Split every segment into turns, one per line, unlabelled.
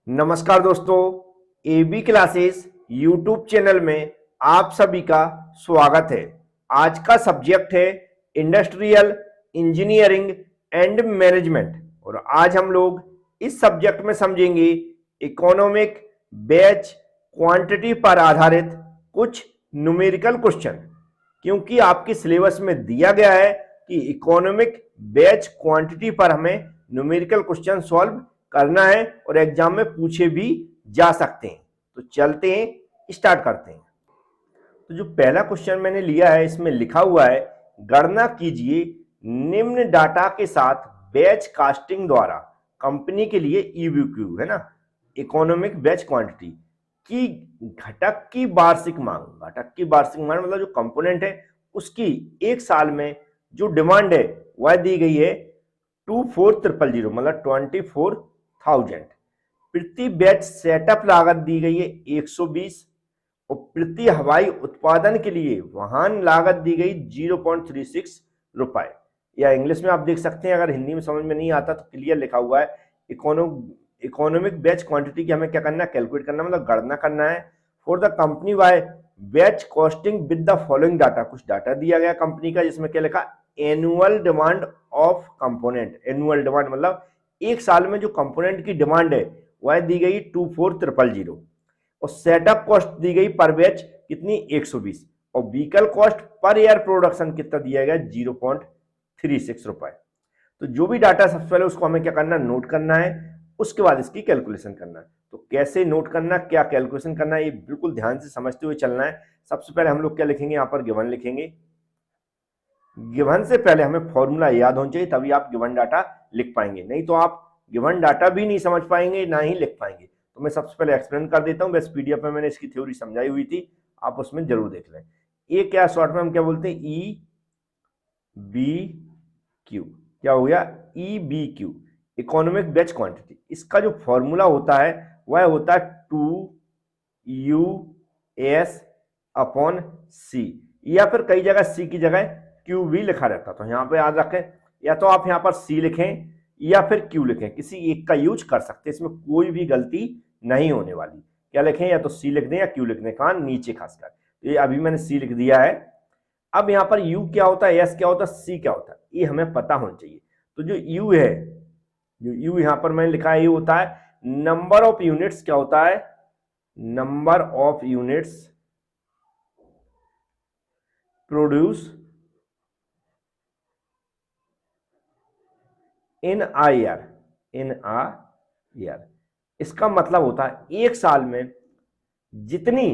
नमस्कार दोस्तों, AB classes YouTube channel में आप सभी का स्वागत है। आज का सब्जेक्ट है इंडस्ट्रियल इंजीनियरिंग एंड मैनेजमेंट और आज हम लोग इस सब्जेक्ट में समझेंगे इकोनॉमिक बैच क्वांटिटी पर आधारित कुछ न्यूमेरिकल क्वेश्चन। क्योंकि आपके सिलेबस में दिया गया है कि इकोनॉमिक बैच क्वांटिटी पर हमें न्यूमेरिकल क्वेश्चन सॉल्व करना है और एग्जाम में पूछे भी जा सकते हैं। तो चलते हैं, स्टार्ट करते हैं। तो जो पहला क्वेश्चन मैंने लिया है इसमें लिखा हुआ है, गणना कीजिए निम्न डाटा के साथ बैच कास्टिंग द्वारा कंपनी के लिए ईबीक्यू है ना, इकोनॉमिक बैच क्वांटिटी की घटक की वार्षिक मांग। घटक की वार्षिक मांग मतलब जो कंपोनेंट है उसकी एक साल में जो डिमांड है वह दी गई है 24,000 मतलब 24,000। प्रति बैच सेटअप लागत दी गई है 120 और प्रति हवाई उत्पादन के लिए वाहन लागत दी गई 0.36 रुपए। या इंग्लिश में आप देख सकते हैं, अगर हिंदी में समझ में नहीं आता तो क्लियर लिखा हुआ है इकोनॉमिक बैच क्वांटिटी की हमें क्या करना है, कैलकुलेट करना मतलब गणना करना है। For the company Y batch costing with the following data, कुछ डाटा दिया गया कंपनी का जिसमें क्या लिखा, annual demand of component. Annual demand मतलब एक साल में जो कंपोनेंट की डिमांड है वह दी गई 24,000 और सेटअप कॉस्ट दी गई पर बैच कितनी 120 और vehicle cost per year production कितना दिया गया 0.36 रुपए। तो जो भी डाटा सबसे पहले उसको हमें क्या करना, नोट करना है, उसके बाद इसकी कैलकुलेशन करना है। तो कैसे नोट करना, क्या कैलकुलेशन करना है, ये बिल्कुल ध्यान से समझते हुए चलना है। सबसे पहले हम लोग क्या लिखेंगे, यहाँ पर गिवन लिखेंगे। गिवन से पहले हमें फॉर्मूला याद होना चाहिए, तभी आप गिवन डाटा लिख पाएंगे, नहीं तो आप गिवन डाटा भी नहीं समझ पाएंगे ना ही लिख पाएंगे। तो मैं सबसे पहले एक्सप्लेन कर देता हूँ, बस पीडीएफ में मैंने इसकी थ्योरी समझाई हुई थी, आप उसमें जरूर देख लें। ये क्या शॉर्ट में हम क्या बोलते हैं, ई बी क्यू। क्या हो गया, E B Q, economic batch quantity. इसका जो फॉर्मूला होता है वह होता है 2US अपॉन सी, या फिर कई जगह सी की जगह क्यू भी लिखा रहता। तो यहाँ पे याद रखें, या तो आप यहाँ पर सी लिखें या फिर क्यू लिखें, किसी एक का यूज कर सकते हैं, इसमें कोई भी गलती नहीं होने वाली। क्या लिखें, या तो सी लिख दें या क्यू लिख दें, कहाँ नीचे खासकर। तो ये अभी मैंने सी लिख दिया है। अब यहाँ पर यू क्या होता है, एस क्या होता है, सी क्या होता है, ये हमें पता होना चाहिए। तो जो यू है, जो यू यहाँ पर मैंने लिखा है, ये होता है नंबर ऑफ यूनिट्स। क्या होता है, number of units produce in a year. In a year इसका मतलब होता है एक साल में जितनी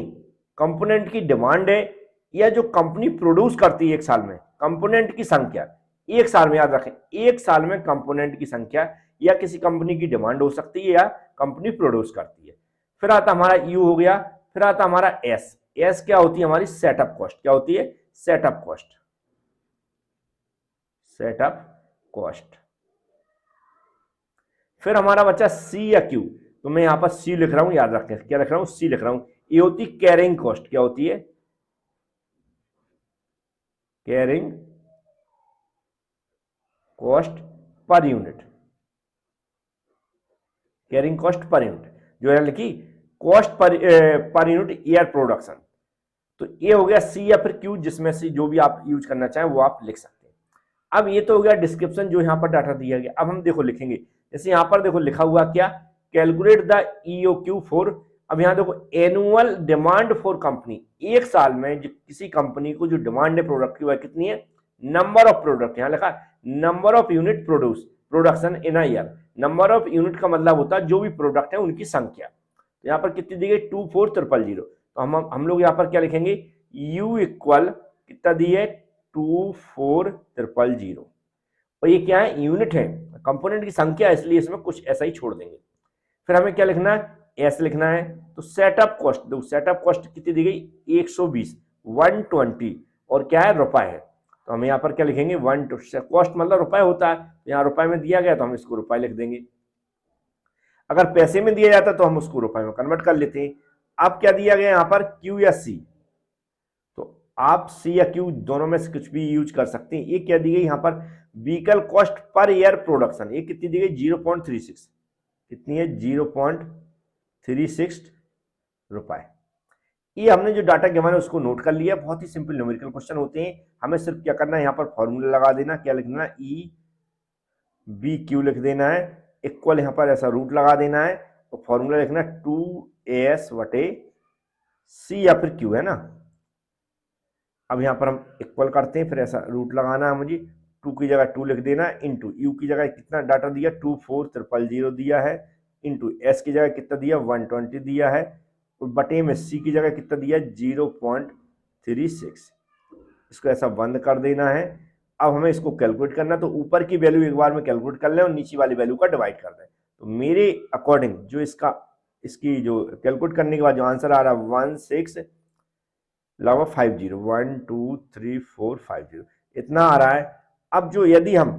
कंपोनेंट की डिमांड है या जो कंपनी प्रोड्यूस करती है एक साल में, कंपोनेंट की संख्या एक साल में, याद रखें एक साल में कंपोनेंट की संख्या या किसी कंपनी की डिमांड हो सकती है या कंपनी प्रोड्यूस करती है। फिर आता हमारा यू हो गया, फिर आता हमारा एस। एस क्या होती है हमारी, सेटअप कॉस्ट। क्या होती है, सेटअप कॉस्ट। Setup cost. फिर हमारा बच्चा सी या क्यू, तो मैं यहां पर सी लिख रहा हूं, याद रखें क्या लिख रहा हूं, सी लिख रहा हूं। ये होती कैरिंग कॉस्ट। क्या होती है, carrying cost per unit. Carrying cost per unit जो है लिखी, cost per unit year production. तो ये हो गया सी या फिर क्यू, जिसमें से जो भी आप यूज करना चाहें वो आप लिख सकते हैं। अब ये तो हो गया डिस्क्रिप्शन जो यहाँ पर डाटा दिया गया। अब हम देखो लिखेंगे, जैसे यहाँ पर देखो लिखा हुआ क्या, कैलकुलेट द ईओक्यू फॉर। अब यहाँ देखो एनुअल डिमांड फॉर कंपनी, एक साल में जो किसी कंपनी को जो डिमांड है प्रोडक्ट की वह कितनी है, नंबर ऑफ प्रोडक्ट, यहाँ लिखा number of unit production in a year. Number of unit का मतलब होता है जो भी प्रोडक्ट है उनकी संख्या। तो यहाँ पर कितनी दी गई 24,000। तो हम लोग यहाँ पर क्या लिखेंगे, U इक्वल कितना दी है 24,000 और ये क्या है, यूनिट है, कंपोनेंट की संख्या, इसलिए इसमें कुछ ऐसा ही छोड़ देंगे। फिर हमें क्या लिखना है, एस लिखना है। तो सेटअप कॉस्ट, देखो सेटअप कॉस्ट कितनी दी गई 120, 120 और क्या है रुपए है। तो हम यहाँ पर क्या लिखेंगे, कॉस्ट मतलब रुपए होता है, यहाँ रुपए में दिया गया तो हम इसको रुपए लिख देंगे। अगर पैसे में दिया जाता तो हम उसको रुपए में कन्वर्ट कर लेते हैं। अब क्या दिया गया यहाँ पर, क्यू या सी, तो आप सी या क्यू दोनों में से कुछ भी यूज कर सकते हैं। ये क्या दी गई यहाँ पर, vehicle cost per year production, ये कितनी दी गई 0.36, कितनी है 0.36 36 रुपए। ये हमने जो डाटा गिवन है उसको नोट कर लिया। बहुत ही सिंपल न्यूमेरिकल क्वेश्चन होते हैं। हमें सिर्फ क्या करना है, यहाँ पर फॉर्मूला लगा देना। क्या लिखना है, ई बी क्यू लिख देना है, इक्वल यहाँ पर ऐसा रूट लगा देना है, तो फॉर्मूला लिखना 2as बटे सी या फिर क्यू, है ना। अब यहाँ पर हम इक्वल करते हैं, फिर ऐसा रूट लगाना है मुझे। 2 की जगह 2 लिख देना है, इंटू यू की जगह कितना डाटा दिया 24000 दिया है, इंटू एस की जगह कितना दिया 120 दिया है, और बटे में सी की जगह कितना दिया 0.36। इसको ऐसा बंद कर देना है। अब हमें इसको कैलकुलेट करना, तो ऊपर की वैल्यू एक बार में कैलकुलेट कर लें और नीचे वाली वैल्यू का डिवाइड कर दें। तो मेरे अकॉर्डिंग जो इसकी जो कैलकुलेट करने के बाद जो आंसर आ रहा है 1650 इतना आ रहा है। अब जो यदि हम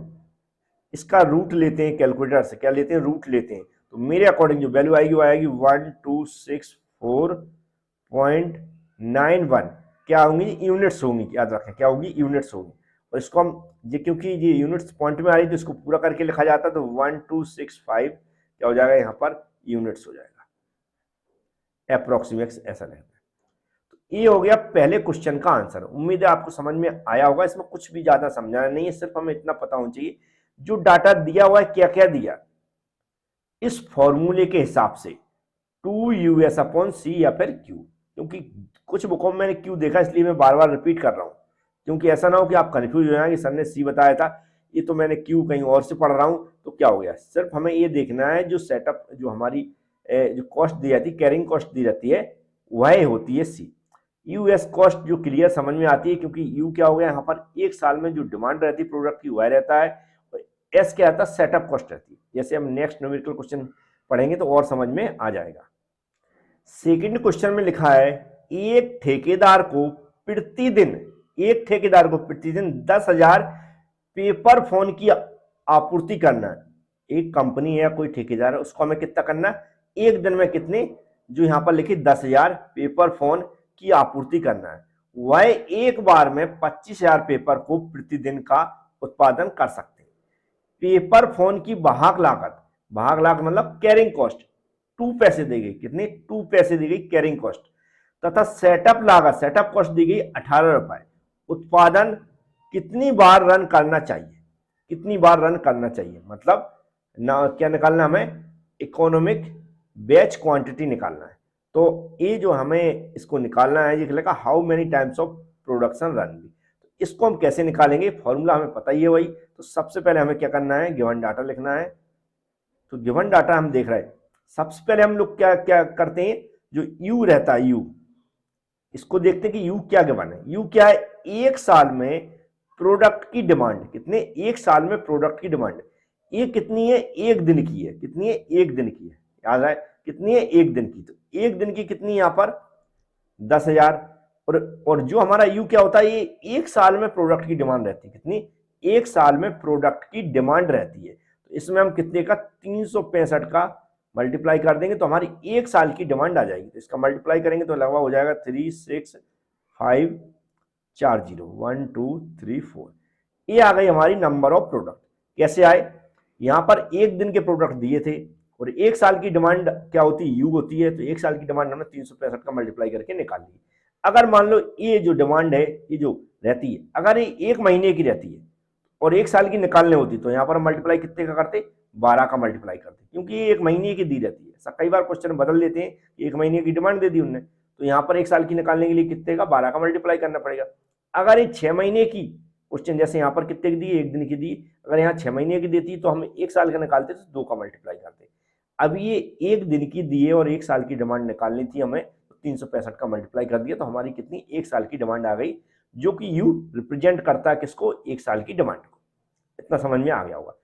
इसका रूट लेते हैं कैलकुलेटर से, क्या लेते हैं, रूट लेते हैं, तो मेरे अकॉर्डिंग जो वैल्यू आएगी वो आएगी 1264.91। क्या होंगी, यूनिट्स होंगी, याद रखें क्या होगी, यूनिट्स होंगी। और इसको हम क्योंकि ये यूनिट्स पॉइंट में आ रही तो इसको पूरा करके लिखा जाता, तो 1265 क्या हो जाएगा यहाँ पर यूनिट्स हो जाएगा, अप्रोक्सीमेट ऐसा रहता है। ये हो गया पहले क्वेश्चन का आंसर। उम्मीद है आपको समझ में आया होगा। इसमें कुछ भी ज्यादा समझाना नहीं है, सिर्फ हमें इतना पता होना चाहिए जो डाटा दिया हुआ है क्या क्या दिया, इस फॉर्मूले के हिसाब से 2us/c या फिर q। क्योंकि कुछ बुकों में मैंने q देखा, इसलिए मैं बार बार रिपीट कर रहा हूं, क्योंकि ऐसा ना हो कि आप कंफ्यूज हो जाए कि सर ने c बताया था, ये तो मैंने q कहीं और से पढ़ रहा हूं, तो क्या हो गया। सिर्फ हमें ये देखना है जो सेटअप, जो हमारी जो कॉस्ट दी जाती है, कैरिंग कॉस्ट दी जाती है, वह होती है c। यूएस कॉस्ट जो क्लियर समझ में आती है, क्योंकि यू क्या हो गया यहाँ पर, एक साल में जो डिमांड रहती है प्रोडक्ट की वह रहता है, और एस क्या आता है, सेटअप कॉस्ट रहती है। जैसे हम नेक्स्ट न्यूमेरिकल क्वेश्चन पढ़ेंगे तो और समझ में आ जाएगा। सेकंड क्वेश्चन में लिखा है, एक ठेकेदार को प्रतिदिन 10,000 पेपर फोन की आपूर्ति करना है। एक कंपनी है या कोई ठेकेदार है, उसको हमें कितना करना है, एक दिन में कितने, जो यहाँ पर लिखी 10,000 पेपर फोन की आपूर्ति करना है। वह एक बार में 25,000 पेपर को प्रतिदिन का उत्पादन कर सकते हैं। पेपर फोन की वाहक लागत मतलब कैरिंग कॉस्ट 2 पैसे दी गई, कितनी 2 पैसे दी गई कैरिंग कॉस्ट, तथा सेटअप कॉस्ट दी गई 18 रुपए। उत्पादन कितनी बार रन करना चाहिए, मतलब ना क्या निकालना, हमें इकोनॉमिक बैच क्वांटिटी निकालना है। तो ये जो हमें इसको निकालना है, ये लिखा how many times of production run. तो इसको हम कैसे निकालेंगे, फॉर्मूला हमें पता ही है वही। तो सबसे पहले हमें क्या करना है, गिवन डाटा लिखना है। तो गिवन डाटा हम देख रहे हैं, सबसे पहले हम लोग क्या क्या करते हैं, जो यू रहता है, यू, इसको देखते हैं कि यू क्या गिवन है। यू क्या है, एक साल में प्रोडक्ट की डिमांड, कितने, एक साल में प्रोडक्ट की डिमांड ये कितनी है, एक दिन की है, कितनी है, एक दिन की है, याद है कितनी है, एक दिन की। तो एक दिन की कितनी, यहां पर 10,000। और जो हमारा यू क्या होता है, ये एक साल में प्रोडक्ट की डिमांड रहती है, कितनी, एक साल में प्रोडक्ट की डिमांड रहती है। तो इसमें हम कितने का 365 का मल्टीप्लाई कर देंगे तो हमारी एक साल की डिमांड आ जाएगी। तो इसका मल्टीप्लाई करेंगे तो लगभग हो जाएगा 36540 1 2 3 4। ये आ गई हमारी नंबर ऑफ प्रोडक्ट। कैसे आए, यहां पर एक दिन के प्रोडक्ट दिए थे और एक साल की डिमांड क्या होती है, यू होती है। तो एक साल की डिमांड हमने 365 का मल्टीप्लाई करके निकाल ली। अगर मान लो ये जो डिमांड है, ये जो रहती है, अगर ये एक महीने की रहती है और एक साल की निकालने होती, तो यहाँ पर हम मल्टीप्लाई कितने का करते, 12 का मल्टीप्लाई करते, क्योंकि ये एक महीने की दी रहती है। कई बार क्वेश्चन बदल देते हैं, एक महीने की डिमांड दे दी उनने, तो यहाँ पर एक साल की निकालने के लिए कितने का, 12 का मल्टीप्लाई करना पड़ेगा। अगर ये 6 महीने की क्वेश्चन, जैसे यहाँ पर कितने की दी, एक दिन की दी, अगर यहाँ 6 महीने की देती तो हम एक साल का निकालते तो 2 का मल्टीप्लाई करते। अब ये एक दिन की दी है और एक साल की डिमांड निकालनी थी हमें, तो 365 का मल्टीप्लाई कर दिया, तो हमारी कितनी, एक साल की डिमांड आ गई, जो कि यू रिप्रेजेंट करता है किसको, एक साल की डिमांड को। इतना समझ में आ गया होगा।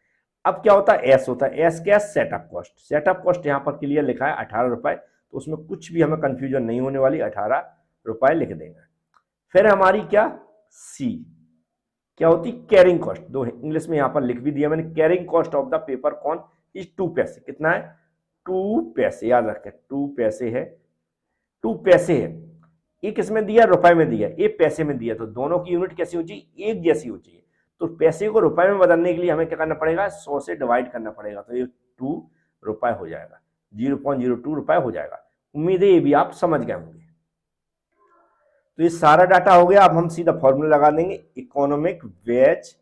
अब क्या होता है, एस होता है, एस क्या, सेटअप कॉस्ट। सेटअप कॉस्ट यहाँ पर क्लियर लिखा है 18 रुपए, तो उसमें कुछ भी हमें कंफ्यूजन नहीं होने वाली, 18 रुपए लिख देंगे। फिर हमारी क्या, सी क्या होती, कैरिंग कॉस्ट। दो इंग्लिश में यहाँ पर लिख भी दिया मैंने, carrying cost of the paper cone is 2 पैसे। कितना है, 2 पैसे, याद रखें 2 पैसे है, 2 पैसे है। ये किसमें दिया, रुपए में दिया, ये पैसे में दिया, तो दोनों की यूनिट कैसी हो चाहिए, एक जैसी हो चाहिए। तो पैसे को रुपए में बदलने के लिए हमें क्या करना पड़ेगा, 100 से डिवाइड करना पड़ेगा, तो ये 2 रुपए हो जाएगा। 0.02 रुपए हो जाएगा। उम्मीद है ये भी आप समझ गए होंगे। तो ये सारा डाटा हो गया। अब हम सीधा फॉर्मूला लगा देंगे, इकोनॉमिक वेज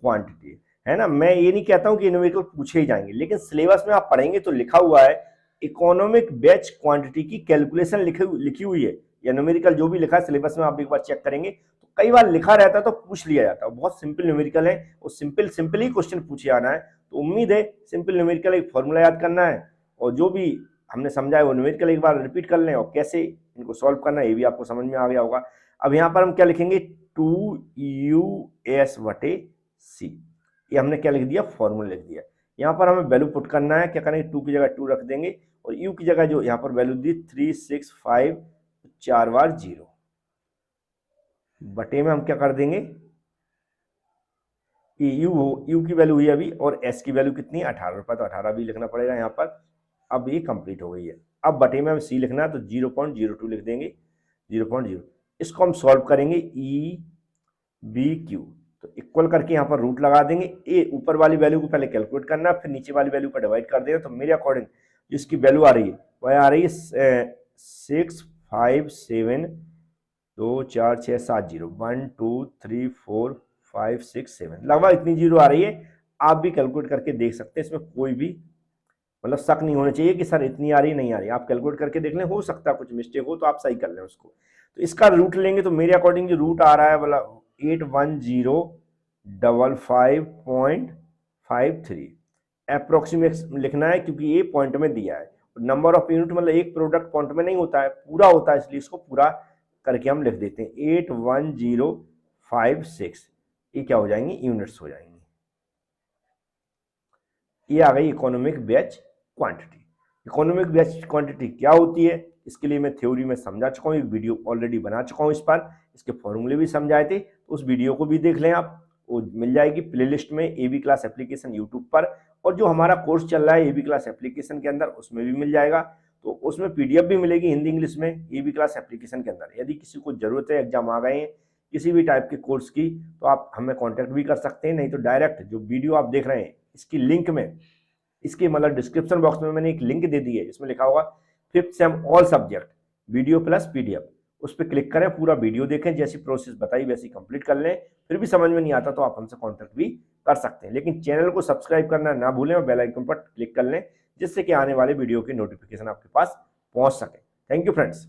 क्वांटिटी, है ना। मैं ये नहीं कहता हूं कि न्यूमेरिकल पूछे ही जाएंगे, लेकिन सिलेबस में आप पढ़ेंगे तो लिखा हुआ है इकोनॉमिक बैच क्वांटिटी की कैलकुलेशन लिखी हुई है, या न्यूमेरिकल जो भी लिखा है सिलेबस में आप एक बार चेक करेंगे तो कई बार लिखा रहता है तो पूछ लिया जाता है। बहुत सिंपल न्यूमेरिकल है और सिंपल ही क्वेश्चन पूछे आना है। तो उम्मीद है सिंपल न्यूमेरिकल एक फॉर्मूला याद करना है और जो भी हमने समझा है वो न्यूमेरिकल एक बार रिपीट कर लें और कैसे इनको सॉल्व करना है ये भी आपको समझ में आ गया होगा। अब यहाँ पर हम क्या लिखेंगे, 2US बटे C, ये हमने क्या लिख दिया, फॉर्मूला लिख दिया। यहाँ पर हमें वैल्यू पुट करना है, क्या करेंगे 2 की जगह 2 रख देंगे और U की जगह जो यहाँ पर वैल्यू दी 365 4 बार 0 बटे में हम क्या कर देंगे, U की वैल्यू हुई अभी और S की वैल्यू कितनी है 18 रुपए, तो 18 भी लिखना पड़ेगा यहाँ पर। अब ये कंप्लीट हो गई है। अब बटे में हम C लिखना है तो 0.02 लिख देंगे, 0.0। इसको हम सॉल्व करेंगे EBQ, तो इक्वल करके यहाँ पर रूट लगा देंगे। ए ऊपर वाली वैल्यू को पहले कैलकुलेट करना है, फिर नीचे वाली वैल्यू का डिवाइड कर देना। तो मेरे अकॉर्डिंग जिसकी वैल्यू आ रही है वह आ रही है 657 1 2 3 4 5 6 7, लगभग इतनी जीरो आ रही है। आप भी कैलकुलेट करके देख सकते हैं, इसमें कोई भी मतलब शक नहीं होना चाहिए कि सर इतनी आ रही नहीं आ रही। आप कैलकुलेट करके देख लें, हो सकता है कुछ मिस्टेक हो तो आप सही कर लें उसको। तो इसका रूट लेंगे तो मेरे अकॉर्डिंग जो रूट आ रहा है वाला 81055.53 अप्रोक्सीमेट लिखना है, क्योंकि ये पॉइंट में दिया है। नंबर ऑफ यूनिट मतलब एक प्रोडक्ट पॉइंट में नहीं होता है, पूरा होता है, इसलिए इसको पूरा करके हम लिख देते हैं 81056। ये क्या हो जाएंगे, यूनिट्स हो जाएंगे। ये आ गई economic batch quantity. Economic batch quantity क्या होती है, इसके लिए मैं थ्योरी में समझा चुका हूँ, एक वीडियो ऑलरेडी बना चुका हूँ इस पर, इसके फॉर्मूले भी समझाए थे, तो उस वीडियो को भी देख लें आप, वो मिल जाएगी प्लेलिस्ट में एबी क्लास एप्लीकेशन यूट्यूब पर। और जो हमारा कोर्स चल रहा है एबी क्लास एप्लीकेशन के अंदर, उसमें भी मिल जाएगा। तो उसमें पीडीएफ भी मिलेगी हिंदी इंग्लिश में एबी क्लास एप्लीकेशन के अंदर। यदि किसी को जरूरत है, एग्जाम आ गए हैं किसी भी टाइप के कोर्स की, तो आप हमें कॉन्टैक्ट भी कर सकते हैं। नहीं तो डायरेक्ट जो वीडियो आप देख रहे हैं इसकी लिंक में, इसके मतलब डिस्क्रिप्शन बॉक्स में मैंने एक लिंक दे दी है जिसमें लिखा होगा 5th same all subject video plus PDF, उस पर क्लिक करें, पूरा वीडियो देखें, जैसी प्रोसेस बताई वैसी कंप्लीट कर लें। फिर भी समझ में नहीं आता तो आप हमसे कांटेक्ट भी कर सकते हैं, लेकिन चैनल को सब्सक्राइब करना ना भूलें और बेल आइकन पर क्लिक कर लें, जिससे कि आने वाले वीडियो की नोटिफिकेशन आपके पास पहुंच सके। Thank you friends.